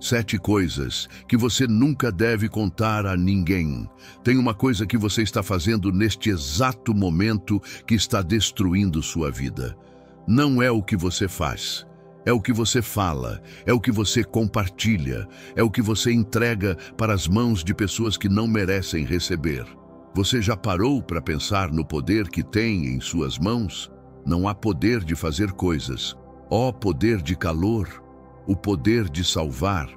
7 coisas que você nunca deve contar a ninguém. Tem uma coisa que você está fazendo neste exato momento que está destruindo sua vida. Não é o que você faz, é o que você fala, é o que você compartilha, é o que você entrega para as mãos de pessoas que não merecem receber. Você já parou para pensar no poder que tem em suas mãos? Não há poder de fazer coisas. Ó poder de calor, o poder de salvar,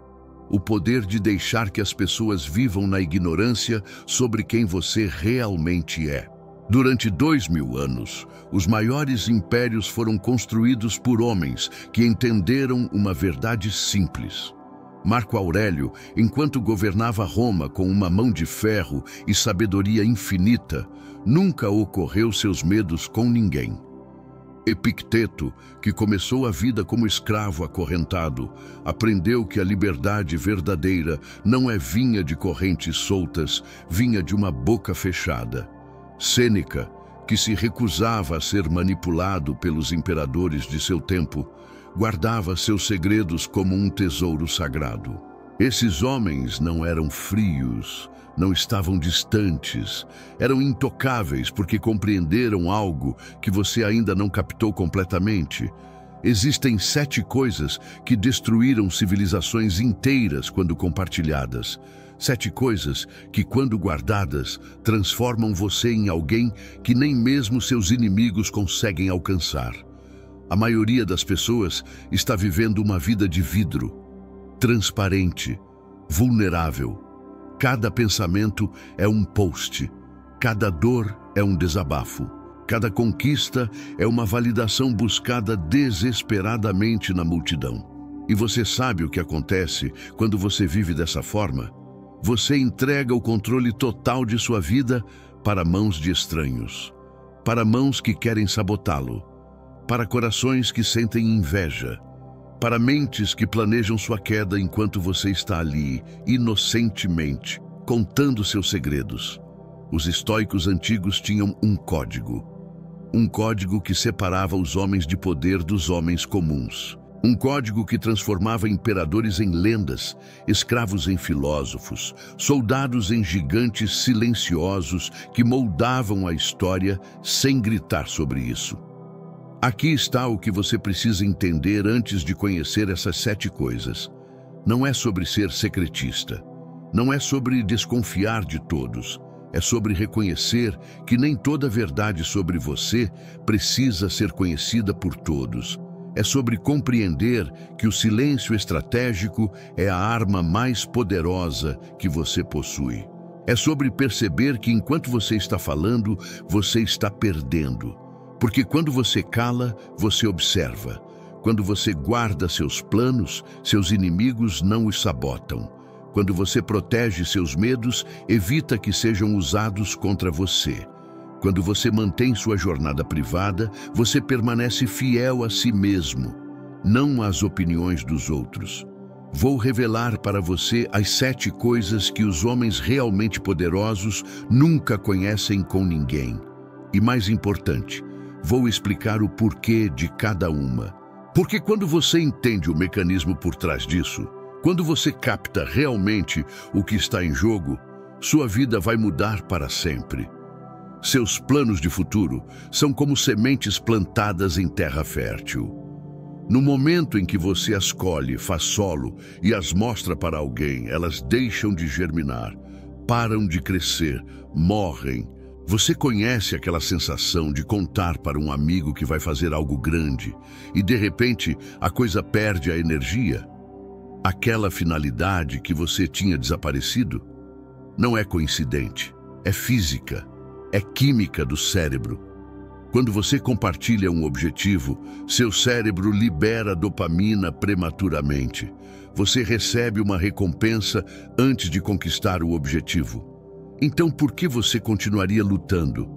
o poder de deixar que as pessoas vivam na ignorância sobre quem você realmente é. Durante 2000 anos, os maiores impérios foram construídos por homens que entenderam uma verdade simples. Marco Aurélio, enquanto governava Roma com uma mão de ferro e sabedoria infinita, nunca ocorreu seus medos com ninguém. Epicteto, que começou a vida como escravo acorrentado, aprendeu que a liberdade verdadeira não é vinha de correntes soltas, vinha de uma boca fechada. Sêneca, que se recusava a ser manipulado pelos imperadores de seu tempo, guardava seus segredos como um tesouro sagrado. Esses homens não eram frios, não estavam distantes, eram intocáveis porque compreenderam algo que você ainda não captou completamente. Existem 7 coisas que destruíram civilizações inteiras quando compartilhadas. 7 coisas que, quando guardadas, transformam você em alguém que nem mesmo seus inimigos conseguem alcançar. A maioria das pessoas está vivendo uma vida de vidro, transparente, vulnerável. Cada pensamento é um post, cada dor é um desabafo, cada conquista é uma validação buscada desesperadamente na multidão. E você sabe o que acontece quando você vive dessa forma? Você entrega o controle total de sua vida para mãos de estranhos, para mãos que querem sabotá-lo, para corações que sentem inveja, para mentes que planejam sua queda enquanto você está ali, inocentemente, contando seus segredos. Os estoicos antigos tinham um código que separava os homens de poder dos homens comuns. Um código que transformava imperadores em lendas, escravos em filósofos, soldados em gigantes silenciosos que moldavam a história sem gritar sobre isso. Aqui está o que você precisa entender antes de conhecer essas 7 coisas. Não é sobre ser secretista. Não é sobre desconfiar de todos. É sobre reconhecer que nem toda verdade sobre você precisa ser conhecida por todos. É sobre compreender que o silêncio estratégico é a arma mais poderosa que você possui. É sobre perceber que enquanto você está falando, você está perdendo. Porque quando você cala, você observa. Quando você guarda seus planos, seus inimigos não os sabotam. Quando você protege seus medos, evita que sejam usados contra você. Quando você mantém sua jornada privada, você permanece fiel a si mesmo, não às opiniões dos outros. Vou revelar para você as 7 coisas que os homens realmente poderosos nunca conhecem com ninguém. E mais importante, vou explicar o porquê de cada uma. Porque quando você entende o mecanismo por trás disso, quando você capta realmente o que está em jogo, sua vida vai mudar para sempre. Seus planos de futuro são como sementes plantadas em terra fértil. No momento em que você as colhe, faz solo e as mostra para alguém, elas deixam de germinar, param de crescer, morrem. Você conhece aquela sensação de contar para um amigo que vai fazer algo grande e, de repente, a coisa perde a energia? Aquela finalidade que você tinha desaparecido? Não é coincidente, é física, é química do cérebro. Quando você compartilha um objetivo, seu cérebro libera dopamina prematuramente. Você recebe uma recompensa antes de conquistar o objetivo. Então, por que você continuaria lutando?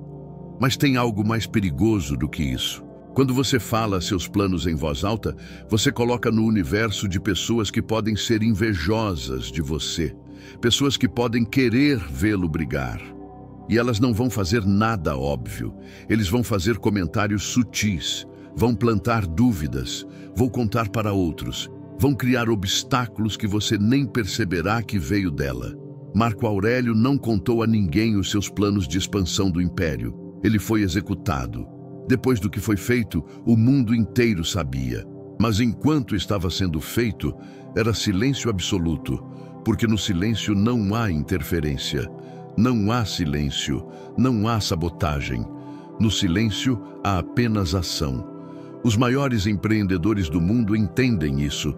Mas tem algo mais perigoso do que isso. Quando você fala seus planos em voz alta, você coloca no universo de pessoas que podem ser invejosas de você, pessoas que podem querer vê-lo brigar. E elas não vão fazer nada óbvio. Eles vão fazer comentários sutis, vão plantar dúvidas, vão contar para outros. Vão criar obstáculos que você nem perceberá que veio dela. Marco Aurélio não contou a ninguém os seus planos de expansão do império. Ele foi executado. Depois do que foi feito, o mundo inteiro sabia. Mas enquanto estava sendo feito, era silêncio absoluto, porque no silêncio não há interferência. Não há silêncio, não há sabotagem. No silêncio há apenas ação. Os maiores empreendedores do mundo entendem isso.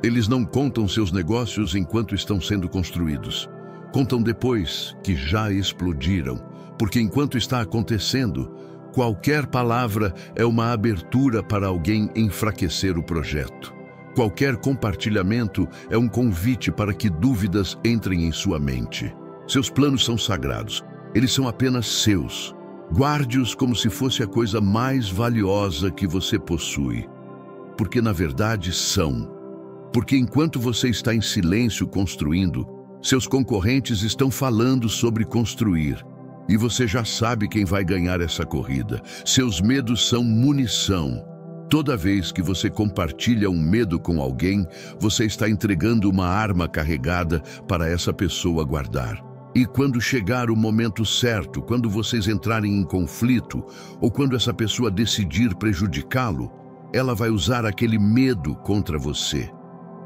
Eles não contam seus negócios enquanto estão sendo construídos. Contam depois que já explodiram, porque enquanto está acontecendo, qualquer palavra é uma abertura para alguém enfraquecer o projeto. Qualquer compartilhamento é um convite para que dúvidas entrem em sua mente. Seus planos são sagrados. Eles são apenas seus. Guarde-os como se fosse a coisa mais valiosa que você possui. Porque na verdade são. Porque enquanto você está em silêncio construindo, seus concorrentes estão falando sobre construir. E você já sabe quem vai ganhar essa corrida. Seus medos são munição. Toda vez que você compartilha um medo com alguém, você está entregando uma arma carregada para essa pessoa guardar. E quando chegar o momento certo, quando vocês entrarem em conflito, ou quando essa pessoa decidir prejudicá-lo, ela vai usar aquele medo contra você.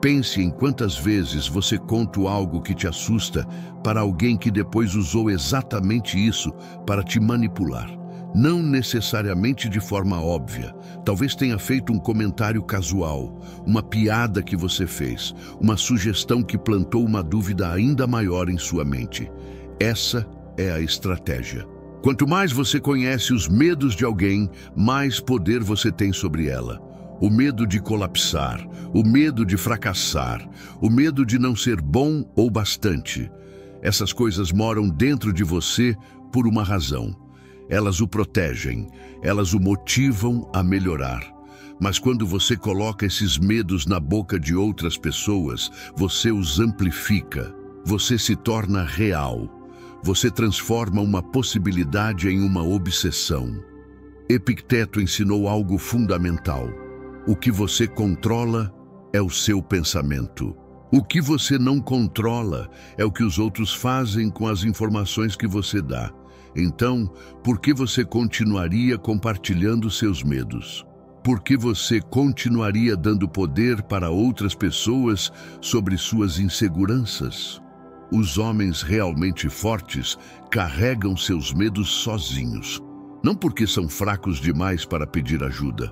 Pense em quantas vezes você conta algo que te assusta para alguém que depois usou exatamente isso para te manipular. Não necessariamente de forma óbvia. Talvez tenha feito um comentário casual, uma piada que você fez, uma sugestão que plantou uma dúvida ainda maior em sua mente. Essa é a estratégia. Quanto mais você conhece os medos de alguém, mais poder você tem sobre ela. O medo de colapsar, o medo de fracassar, o medo de não ser bom ou bastante. Essas coisas moram dentro de você por uma razão. Elas o protegem, elas o motivam a melhorar. Mas quando você coloca esses medos na boca de outras pessoas, você os amplifica. Você se torna real. Você transforma uma possibilidade em uma obsessão. Epicteto ensinou algo fundamental. O que você controla é o seu pensamento. O que você não controla é o que os outros fazem com as informações que você dá. Então, por que você continuaria compartilhando seus medos? Por que você continuaria dando poder para outras pessoas sobre suas inseguranças? Os homens realmente fortes carregam seus medos sozinhos. Não porque são fracos demais para pedir ajuda,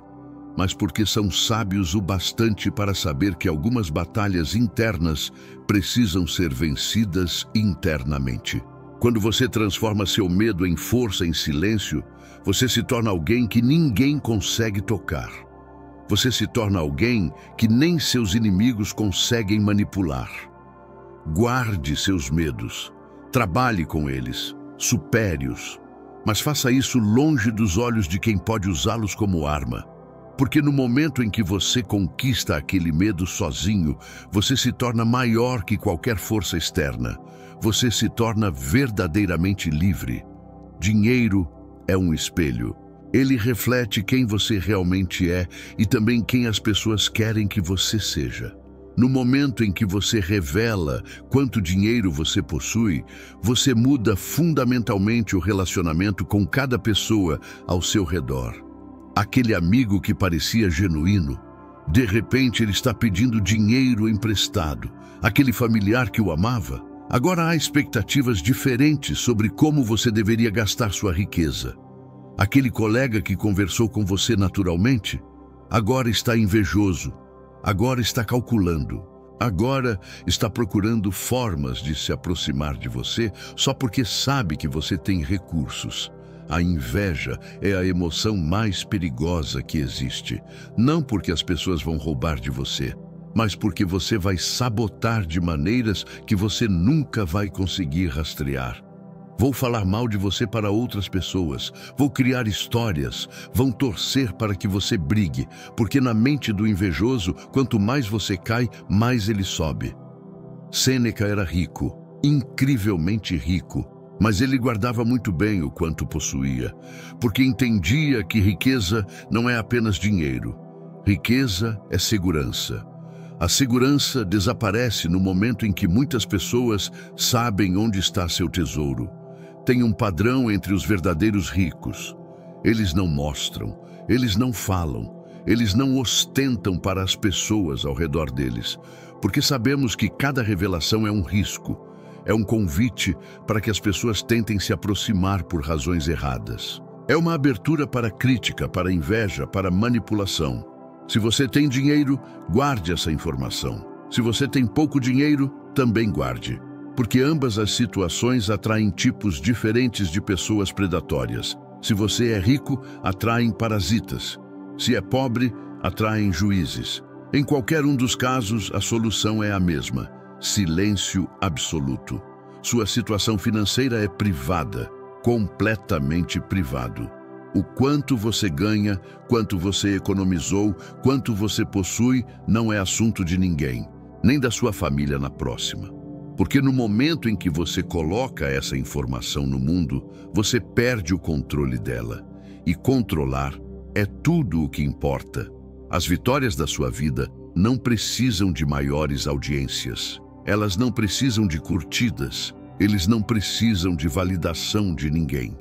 mas porque são sábios o bastante para saber que algumas batalhas internas precisam ser vencidas internamente. Quando você transforma seu medo em força em silêncio, você se torna alguém que ninguém consegue tocar. Você se torna alguém que nem seus inimigos conseguem manipular. Guarde seus medos, trabalhe com eles, supere-os, mas faça isso longe dos olhos de quem pode usá-los como arma. Porque no momento em que você conquista aquele medo sozinho, você se torna maior que qualquer força externa. Você se torna verdadeiramente livre. Dinheiro é um espelho. Ele reflete quem você realmente é e também quem as pessoas querem que você seja. No momento em que você revela quanto dinheiro você possui, você muda fundamentalmente o relacionamento com cada pessoa ao seu redor. Aquele amigo que parecia genuíno, de repente ele está pedindo dinheiro emprestado. Aquele familiar que o amava, agora há expectativas diferentes sobre como você deveria gastar sua riqueza. Aquele colega que conversou com você naturalmente, agora está invejoso, agora está calculando, agora está procurando formas de se aproximar de você só porque sabe que você tem recursos. A inveja é a emoção mais perigosa que existe. Não porque as pessoas vão roubar de você, mas porque você vai sabotar de maneiras que você nunca vai conseguir rastrear. Vou falar mal de você para outras pessoas, vou criar histórias, vão torcer para que você brigue, porque na mente do invejoso, quanto mais você cai, mais ele sobe. Sêneca era rico, incrivelmente rico, mas ele guardava muito bem o quanto possuía, porque entendia que riqueza não é apenas dinheiro. Riqueza é segurança. A segurança desaparece no momento em que muitas pessoas sabem onde está seu tesouro. Tem um padrão entre os verdadeiros ricos. Eles não mostram, eles não falam, eles não ostentam para as pessoas ao redor deles, porque sabemos que cada revelação é um risco, é um convite para que as pessoas tentem se aproximar por razões erradas. É uma abertura para crítica, para inveja, para manipulação. Se você tem dinheiro, guarde essa informação. Se você tem pouco dinheiro, também guarde. Porque ambas as situações atraem tipos diferentes de pessoas predatórias. Se você é rico, atraem parasitas. Se é pobre, atraem juízes. Em qualquer um dos casos, a solução é a mesma: silêncio absoluto. Sua situação financeira é privada, completamente privado. O quanto você ganha, quanto você economizou, quanto você possui, não é assunto de ninguém, nem da sua família na próxima. Porque no momento em que você coloca essa informação no mundo, você perde o controle dela. E controlar é tudo o que importa. As vitórias da sua vida não precisam de maiores audiências. Elas não precisam de curtidas. Eles não precisam de validação de ninguém.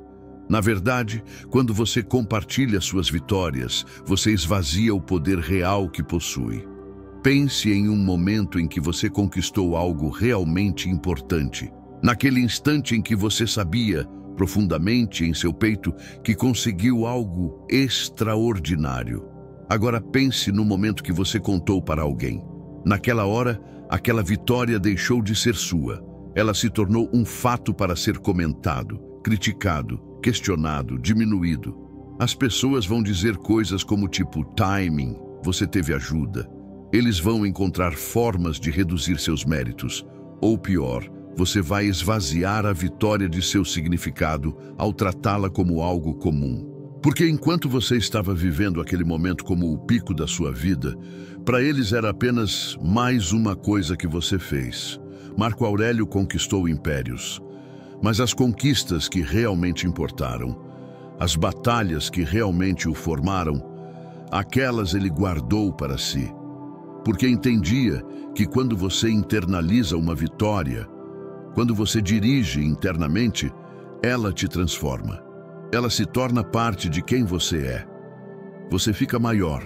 Na verdade, quando você compartilha suas vitórias, você esvazia o poder real que possui. Pense em um momento em que você conquistou algo realmente importante. Naquele instante em que você sabia, profundamente em seu peito, que conseguiu algo extraordinário. Agora pense no momento que você contou para alguém. Naquela hora, aquela vitória deixou de ser sua. Ela se tornou um fato para ser comentado, criticado, questionado, diminuído. As pessoas vão dizer coisas como tipo timing, você teve ajuda. Eles vão encontrar formas de reduzir seus méritos. Ou pior, você vai esvaziar a vitória de seu significado ao tratá-la como algo comum. Porque enquanto você estava vivendo aquele momento como o pico da sua vida, para eles era apenas mais uma coisa que você fez. Marco Aurélio conquistou impérios. Mas as conquistas que realmente importaram, as batalhas que realmente o formaram, aquelas ele guardou para si. Porque entendia que quando você internaliza uma vitória, quando você dirige internamente, ela te transforma. Ela se torna parte de quem você é. Você fica maior,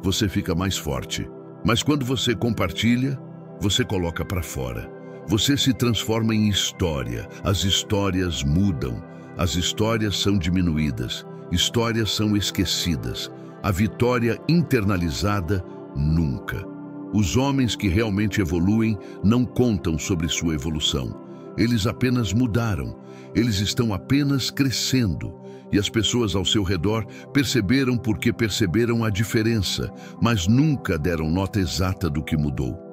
você fica mais forte. Mas quando você compartilha, você coloca para fora. Você se transforma em história. As histórias mudam. As histórias são diminuídas. Histórias são esquecidas. A vitória internalizada, nunca. Os homens que realmente evoluem não contam sobre sua evolução. Eles apenas mudaram. Eles estão apenas crescendo. E as pessoas ao seu redor perceberam porque perceberam a diferença, mas nunca deram nota exata do que mudou.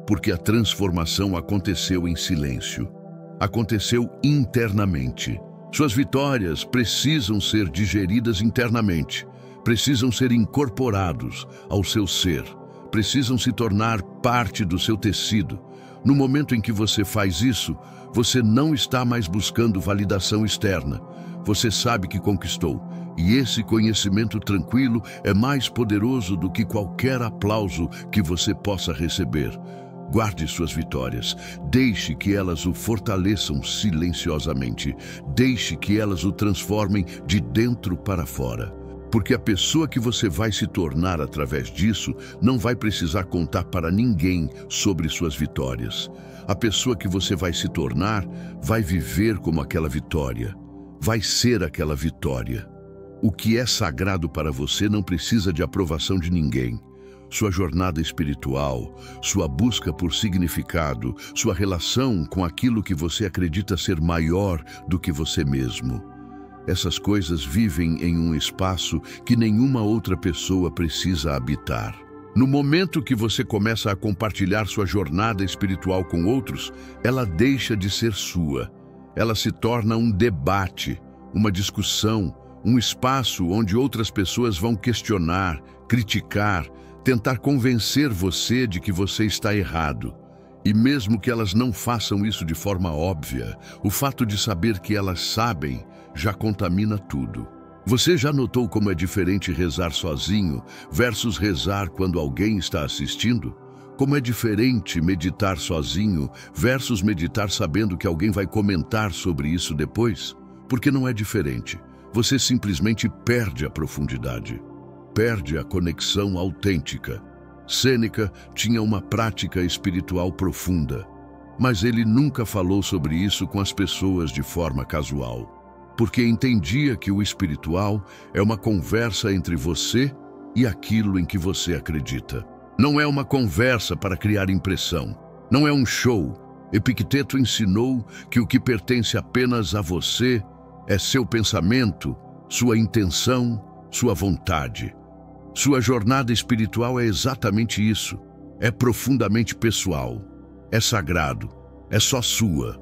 Porque a transformação aconteceu em silêncio. Aconteceu internamente. Suas vitórias precisam ser digeridas internamente. Precisam ser incorporados ao seu ser. Precisam se tornar parte do seu tecido. No momento em que você faz isso, você não está mais buscando validação externa. Você sabe que conquistou. E esse conhecimento tranquilo é mais poderoso do que qualquer aplauso que você possa receber. Guarde suas vitórias. Deixe que elas o fortaleçam silenciosamente. Deixe que elas o transformem de dentro para fora. Porque a pessoa que você vai se tornar através disso não vai precisar contar para ninguém sobre suas vitórias. A pessoa que você vai se tornar vai viver como aquela vitória. Vai ser aquela vitória. O que é sagrado para você não precisa de aprovação de ninguém. Sua jornada espiritual, sua busca por significado, sua relação com aquilo que você acredita ser maior do que você mesmo. Essas coisas vivem em um espaço que nenhuma outra pessoa precisa habitar. No momento que você começa a compartilhar sua jornada espiritual com outros, ela deixa de ser sua. Ela se torna um debate, uma discussão, um espaço onde outras pessoas vão questionar, criticar, tentar convencer você de que você está errado. E mesmo que elas não façam isso de forma óbvia, o fato de saber que elas sabem já contamina tudo. Você já notou como é diferente rezar sozinho versus rezar quando alguém está assistindo? Como é diferente meditar sozinho versus meditar sabendo que alguém vai comentar sobre isso depois? Porque não é diferente. Você simplesmente perde a profundidade, perde a conexão autêntica. Sêneca tinha uma prática espiritual profunda, mas ele nunca falou sobre isso com as pessoas de forma casual, porque entendia que o espiritual é uma conversa entre você e aquilo em que você acredita. Não é uma conversa para criar impressão, não é um show. Epicteto ensinou que o que pertence apenas a você é seu pensamento, sua intenção, sua vontade. Sua jornada espiritual é exatamente isso. É profundamente pessoal, é sagrado, é só sua.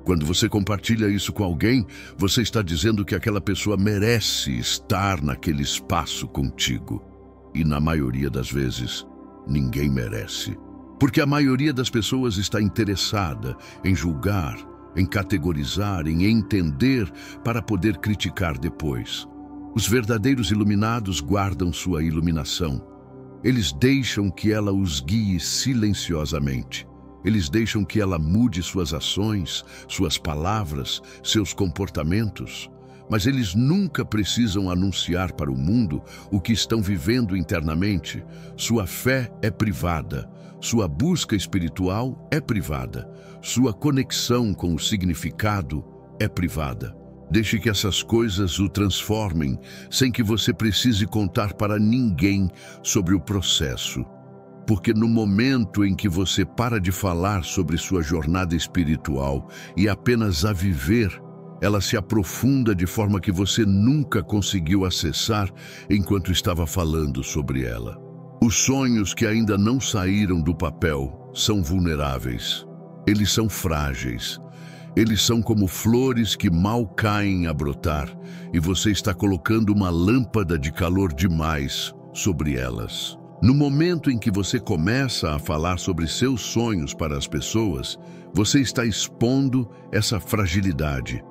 Quando você compartilha isso com alguém, você está dizendo que aquela pessoa merece estar naquele espaço contigo. E na maioria das vezes, ninguém merece. Porque a maioria das pessoas está interessada em julgar, em categorizar, em entender para poder criticar depois. Os verdadeiros iluminados guardam sua iluminação. Eles deixam que ela os guie silenciosamente. Eles deixam que ela mude suas ações, suas palavras, seus comportamentos. Mas eles nunca precisam anunciar para o mundo o que estão vivendo internamente. Sua fé é privada. Sua busca espiritual é privada. Sua conexão com o significado é privada. Deixe que essas coisas o transformem, sem que você precise contar para ninguém sobre o processo. Porque no momento em que você para de falar sobre sua jornada espiritual e apenas a viver, ela se aprofunda de forma que você nunca conseguiu acessar enquanto estava falando sobre ela. Os sonhos que ainda não saíram do papel são vulneráveis. Eles são frágeis. Eles são como flores que mal caem a brotar e você está colocando uma lâmpada de calor demais sobre elas. No momento em que você começa a falar sobre seus sonhos para as pessoas, você está expondo essa fragilidade.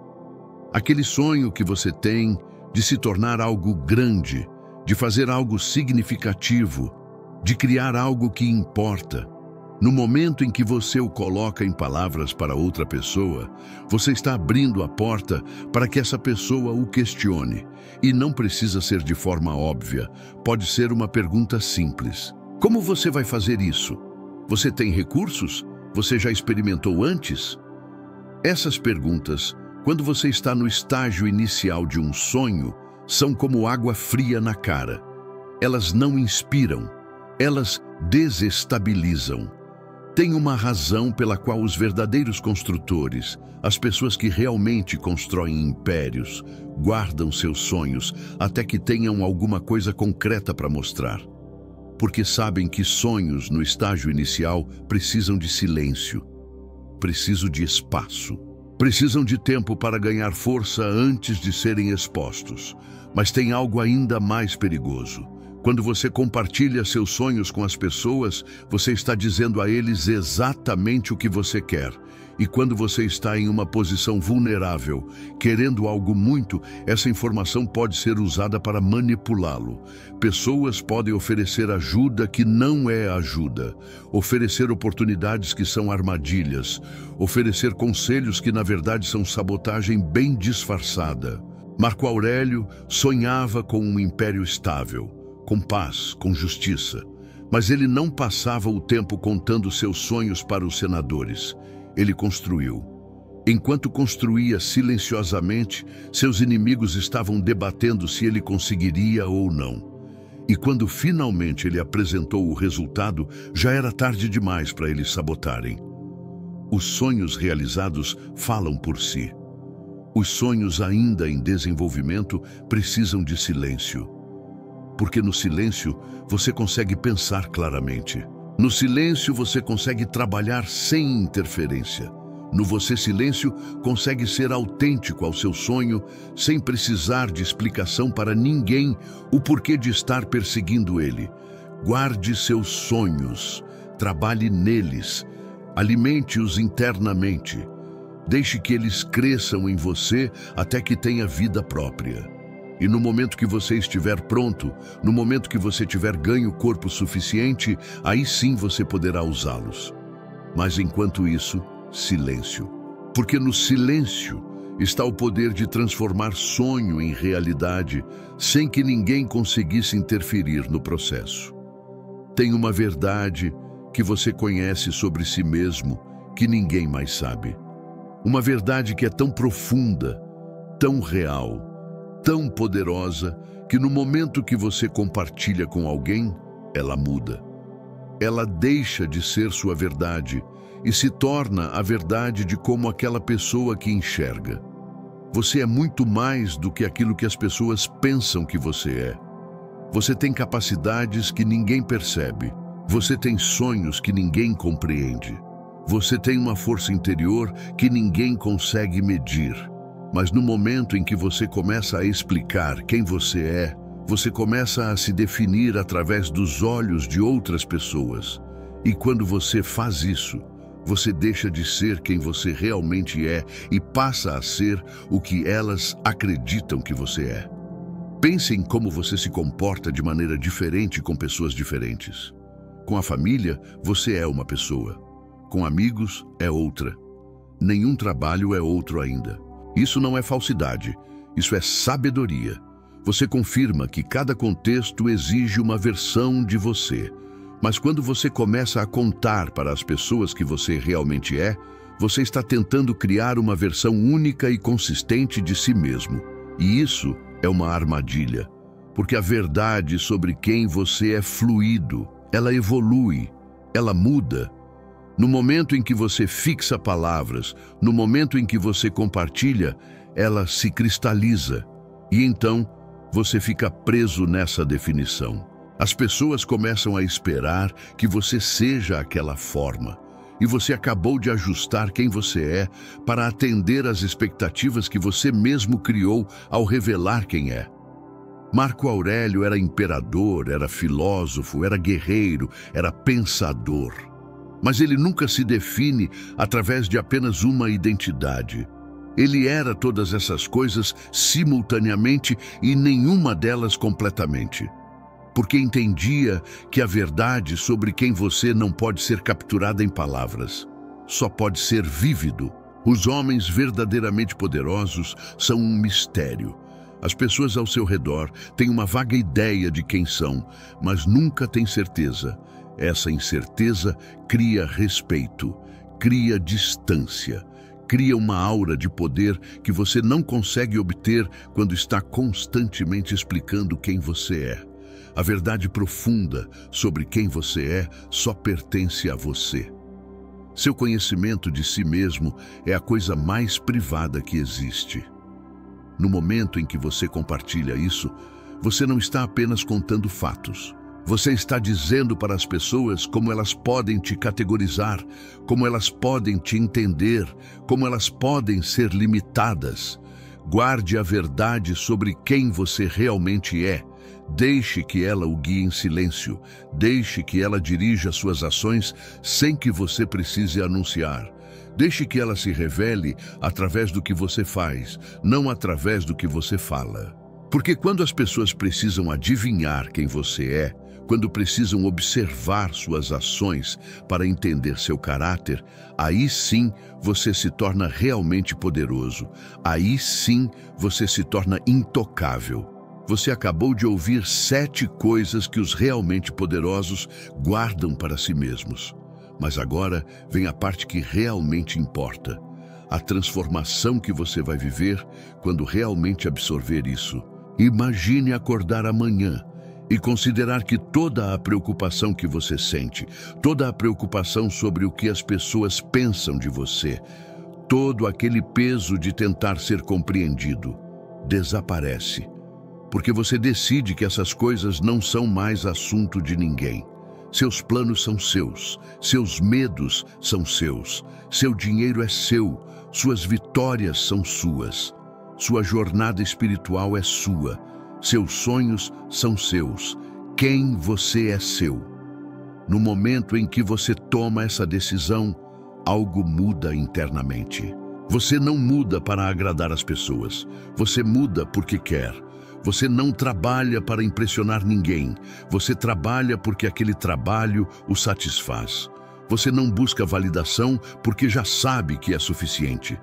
Aquele sonho que você tem de se tornar algo grande, de fazer algo significativo, de criar algo que importa. No momento em que você o coloca em palavras para outra pessoa, você está abrindo a porta para que essa pessoa o questione. E não precisa ser de forma óbvia, pode ser uma pergunta simples. Como você vai fazer isso? Você tem recursos? Você já experimentou antes? Essas perguntas, quando você está no estágio inicial de um sonho, são como água fria na cara. Elas não inspiram, elas desestabilizam. Tem uma razão pela qual os verdadeiros construtores, as pessoas que realmente constroem impérios, guardam seus sonhos até que tenham alguma coisa concreta para mostrar. Porque sabem que sonhos no estágio inicial precisam de silêncio, precisam de espaço, precisam de tempo para ganhar força antes de serem expostos. Mas tem algo ainda mais perigoso. Quando você compartilha seus sonhos com as pessoas, você está dizendo a eles exatamente o que você quer. E quando você está em uma posição vulnerável, querendo algo muito, essa informação pode ser usada para manipulá-lo. Pessoas podem oferecer ajuda que não é ajuda, oferecer oportunidades que são armadilhas, oferecer conselhos que na verdade são sabotagem bem disfarçada. Marco Aurélio sonhava com um império estável, com paz, com justiça. Mas ele não passava o tempo contando seus sonhos para os senadores. Ele construiu. Enquanto construía silenciosamente, seus inimigos estavam debatendo se ele conseguiria ou não. E quando finalmente ele apresentou o resultado, já era tarde demais para eles sabotarem. Os sonhos realizados falam por si. Os sonhos ainda em desenvolvimento precisam de silêncio. Porque no silêncio você consegue pensar claramente. No silêncio você consegue trabalhar sem interferência. No você silêncio consegue ser autêntico ao seu sonho sem precisar de explicação para ninguém o porquê de estar perseguindo ele. Guarde seus sonhos, trabalhe neles, alimente-os internamente. Deixe que eles cresçam em você até que tenha vida própria. E no momento que você estiver pronto, no momento que você tiver ganho corpo suficiente, aí sim você poderá usá-los. Mas enquanto isso, silêncio. Porque no silêncio está o poder de transformar sonho em realidade, sem que ninguém conseguisse interferir no processo. Tem uma verdade que você conhece sobre si mesmo, que ninguém mais sabe. Uma verdade que é tão profunda, tão real, tão poderosa, que no momento que você compartilha com alguém, ela muda. Ela deixa de ser sua verdade e se torna a verdade de como aquela pessoa que enxerga. Você é muito mais do que aquilo que as pessoas pensam que você é. Você tem capacidades que ninguém percebe. Você tem sonhos que ninguém compreende. Você tem uma força interior que ninguém consegue medir. Mas no momento em que você começa a explicar quem você é, você começa a se definir através dos olhos de outras pessoas. E quando você faz isso, você deixa de ser quem você realmente é e passa a ser o que elas acreditam que você é. Pense em como você se comporta de maneira diferente com pessoas diferentes. Com a família, você é uma pessoa. Com amigos, é outra. Nenhum trabalho é outro ainda. Isso não é falsidade, isso é sabedoria. Você confirma que cada contexto exige uma versão de você. Mas quando você começa a contar para as pessoas que você realmente é, você está tentando criar uma versão única e consistente de si mesmo. E isso é uma armadilha, porque a verdade sobre quem você é fluido, ela evolui, ela muda. No momento em que você fixa palavras, no momento em que você compartilha, ela se cristaliza. E então, você fica preso nessa definição. As pessoas começam a esperar que você seja aquela forma. E você acabou de ajustar quem você é para atender às expectativas que você mesmo criou ao revelar quem é. Marco Aurélio era imperador, era filósofo, era guerreiro, era pensador. Mas ele nunca se define através de apenas uma identidade. Ele era todas essas coisas simultaneamente e nenhuma delas completamente. Porque entendia que a verdade sobre quem você não pode ser capturada em palavras, só pode ser vívido. Os homens verdadeiramente poderosos são um mistério. As pessoas ao seu redor têm uma vaga ideia de quem são, mas nunca têm certeza. Essa incerteza cria respeito, cria distância, cria uma aura de poder que você não consegue obter quando está constantemente explicando quem você é. A verdade profunda sobre quem você é só pertence a você. Seu conhecimento de si mesmo é a coisa mais privada que existe. No momento em que você compartilha isso, você não está apenas contando fatos. Você está dizendo para as pessoas como elas podem te categorizar, como elas podem te entender, como elas podem ser limitadas. Guarde a verdade sobre quem você realmente é. Deixe que ela o guie em silêncio. Deixe que ela dirija suas ações sem que você precise anunciar. Deixe que ela se revele através do que você faz, não através do que você fala. Porque quando as pessoas precisam adivinhar quem você é, quando precisam observar suas ações para entender seu caráter, aí sim você se torna realmente poderoso. Aí sim você se torna intocável. Você acabou de ouvir 7 coisas que os realmente poderosos guardam para si mesmos. Mas agora vem a parte que realmente importa. A transformação que você vai viver quando realmente absorver isso. Imagine acordar amanhã e considerar que toda a preocupação que você sente, toda a preocupação sobre o que as pessoas pensam de você, todo aquele peso de tentar ser compreendido, desaparece. Porque você decide que essas coisas não são mais assunto de ninguém. Seus planos são seus, seus medos são seus, seu dinheiro é seu, suas vitórias são suas, sua jornada espiritual é sua, seus sonhos são seus, quem você é seu. No momento em que você toma essa decisão, algo muda internamente. Você não muda para agradar as pessoas, você muda porque quer. Você não trabalha para impressionar ninguém. Você trabalha porque aquele trabalho o satisfaz. Você não busca validação porque já sabe que é suficiente.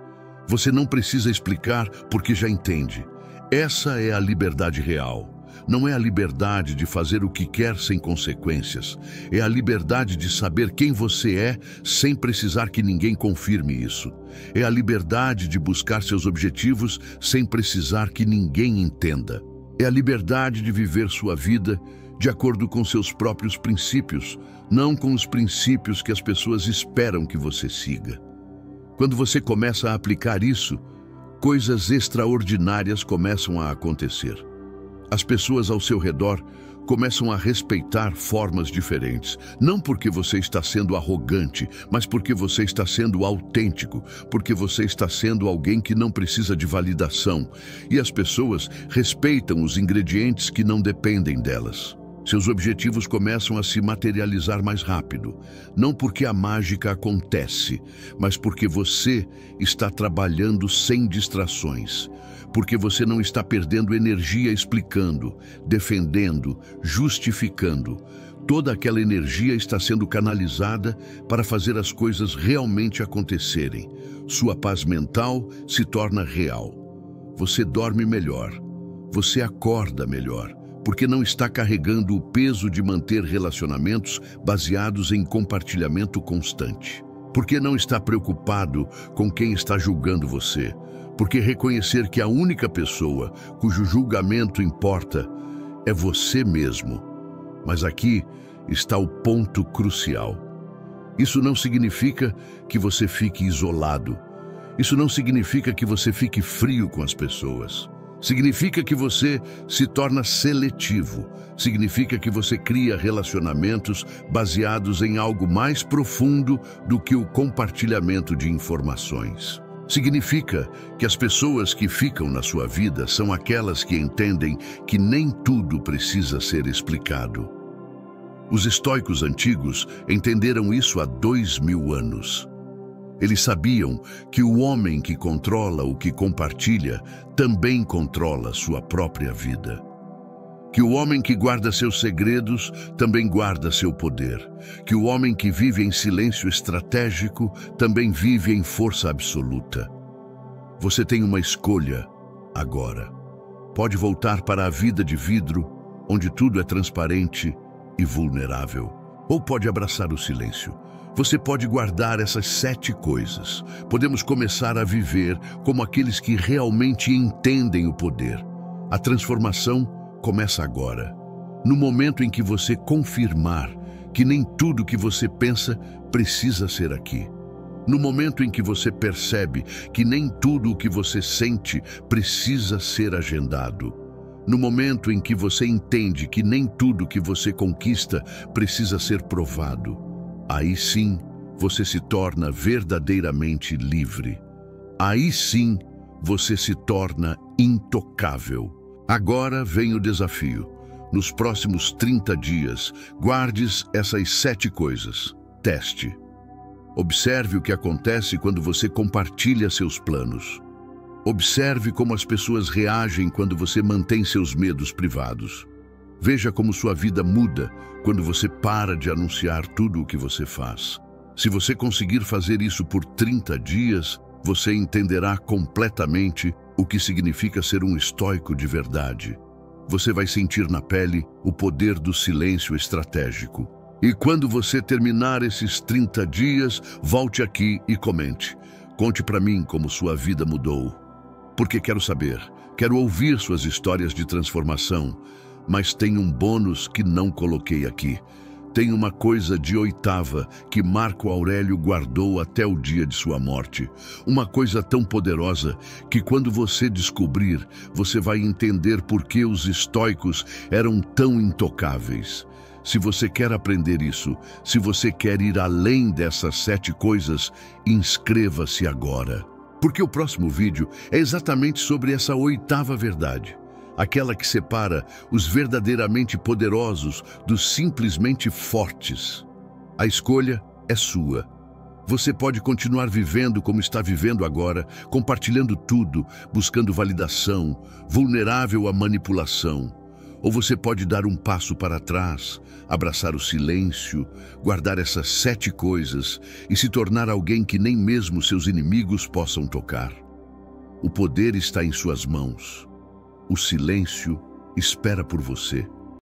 Você não precisa explicar porque já entende. Essa é a liberdade real. Não é a liberdade de fazer o que quer sem consequências. É a liberdade de saber quem você é sem precisar que ninguém confirme isso. É a liberdade de buscar seus objetivos sem precisar que ninguém entenda. É a liberdade de viver sua vida de acordo com seus próprios princípios, não com os princípios que as pessoas esperam que você siga. Quando você começa a aplicar isso, coisas extraordinárias começam a acontecer. As pessoas ao seu redor começam a respeitar formas diferentes, não porque você está sendo arrogante, mas porque você está sendo autêntico, porque você está sendo alguém que não precisa de validação, e as pessoas respeitam os ingredientes que não dependem delas. Seus objetivos começam a se materializar mais rápido, não porque a mágica acontece, mas porque você está trabalhando sem distrações, porque você não está perdendo energia explicando, defendendo, justificando. Toda aquela energia está sendo canalizada para fazer as coisas realmente acontecerem. Sua paz mental se torna real. Você dorme melhor, você acorda melhor, porque não está carregando o peso de manter relacionamentos baseados em compartilhamento constante. Porque não está preocupado com quem está julgando você. Porque reconhecer que a única pessoa cujo julgamento importa é você mesmo. Mas aqui está o ponto crucial. Isso não significa que você fique isolado. Isso não significa que você fique frio com as pessoas. Significa que você se torna seletivo. Significa que você cria relacionamentos baseados em algo mais profundo do que o compartilhamento de informações. Significa que as pessoas que ficam na sua vida são aquelas que entendem que nem tudo precisa ser explicado. Os estoicos antigos entenderam isso há 2000 anos. Eles sabiam que o homem que controla o que compartilha também controla sua própria vida. Que o homem que guarda seus segredos também guarda seu poder. Que o homem que vive em silêncio estratégico também vive em força absoluta. Você tem uma escolha agora. Pode voltar para a vida de vidro, onde tudo é transparente e vulnerável. Ou pode abraçar o silêncio. Você pode guardar essas 7 coisas. Podemos começar a viver como aqueles que realmente entendem o poder. A transformação começa agora. No momento em que você confirmar que nem tudo que você pensa precisa ser aqui. No momento em que você percebe que nem tudo o que você sente precisa ser agendado. No momento em que você entende que nem tudo que você conquista precisa ser provado. Aí sim, você se torna verdadeiramente livre. Aí sim, você se torna intocável. Agora vem o desafio. Nos próximos 30 dias, guardes essas 7 coisas. Teste. Observe o que acontece quando você compartilha seus planos. Observe como as pessoas reagem quando você mantém seus medos privados. Veja como sua vida muda quando você para de anunciar tudo o que você faz. Se você conseguir fazer isso por 30 dias, você entenderá completamente o que significa ser um estoico de verdade. Você vai sentir na pele o poder do silêncio estratégico. E quando você terminar esses 30 dias, volte aqui e comente. Conte para mim como sua vida mudou. Porque quero saber, quero ouvir suas histórias de transformação. Mas tem um bônus que não coloquei aqui. Tem uma coisa de 8ª que Marco Aurélio guardou até o dia de sua morte. Uma coisa tão poderosa que quando você descobrir, você vai entender por que os estoicos eram tão intocáveis. Se você quer aprender isso, se você quer ir além dessas 7 coisas, inscreva-se agora. Porque o próximo vídeo é exatamente sobre essa 8ª verdade. Aquela que separa os verdadeiramente poderosos dos simplesmente fortes. A escolha é sua. Você pode continuar vivendo como está vivendo agora, compartilhando tudo, buscando validação, vulnerável à manipulação. Ou você pode dar um passo para trás, abraçar o silêncio, guardar essas 7 coisas e se tornar alguém que nem mesmo seus inimigos possam tocar. O poder está em suas mãos. O silêncio espera por você.